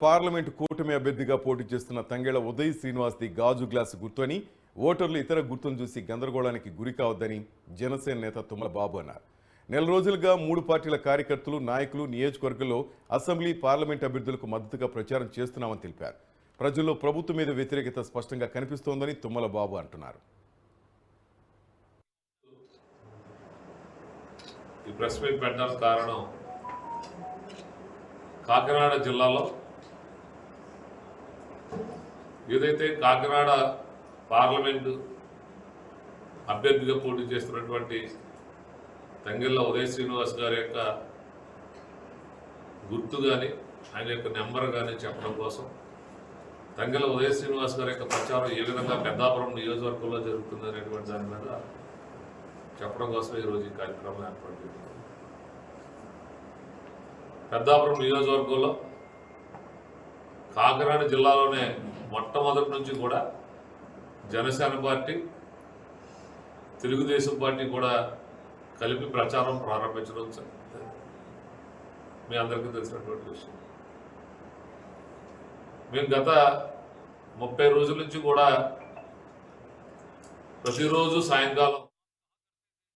Parliament కూటమి అభ్యర్థిగా పోటీ చేస్తున్న తంగెళ్ల ఉదయ్ శ్రీనివాస్ది గాజు గ్లాసు గుర్తని ఓటర్లు ఇతర గుర్తును చూసి గందరగోళానికి గురి కావద్దని జనసేన నేత తుమ్మల బాబు అన్నారు. నెల రోజులుగా 3 పార్టీల కార్యకర్తలు నాయకులు నియోజకవర్గంలో అసెంబ్లీ పార్లమెంట్ అభ్యర్థులకు మద్దతుగా ప్రచారం చేస్తున్నామని తెలిపారు. ప్రజల్లో ప్రభుత్వం మీద వ్యతిరేకత స్పష్టంగా కనిపిస్తోందని తుమ్మల బాబు అంటున్నారు. ఈ ప్రెస్ మీట్ పెట్టడానికి కారణం కాకినాడ జిల్లాలో ఏదైతే కాకినాడ పార్లమెంటు అభ్యర్థిగా పోటీ చేస్తున్నటువంటి తంగెళ్ల ఉదయ్ శ్రీనివాస్ గారి యొక్క గుర్తు కానీ ఆయన యొక్క నెంబర్ కానీ చెప్పడం కోసం తంగెళ్ల ఉదయ్ శ్రీనివాస్ గారి యొక్క ప్రచారం ఏ విధంగా పెద్దాపురం నియోజకవర్గంలో జరుగుతుంది అనేటువంటి దాని మీద చెప్పడం కోసం ఈరోజు ఈ కార్యక్రమం ఏర్పాటు చేశారు. పెద్దాపురం నియోజకవర్గంలో కాకినాడ జిల్లాలోనే మొట్టమొదటి నుంచి కూడా జనసేన పార్టీ తెలుగుదేశం పార్టీ కూడా కలిపి ప్రచారం ప్రారంభించడం మీ అందరికీ తెలిసినటువంటి విషయం. మేము గత 30 రోజుల నుంచి కూడా ప్రతిరోజు సాయంకాలం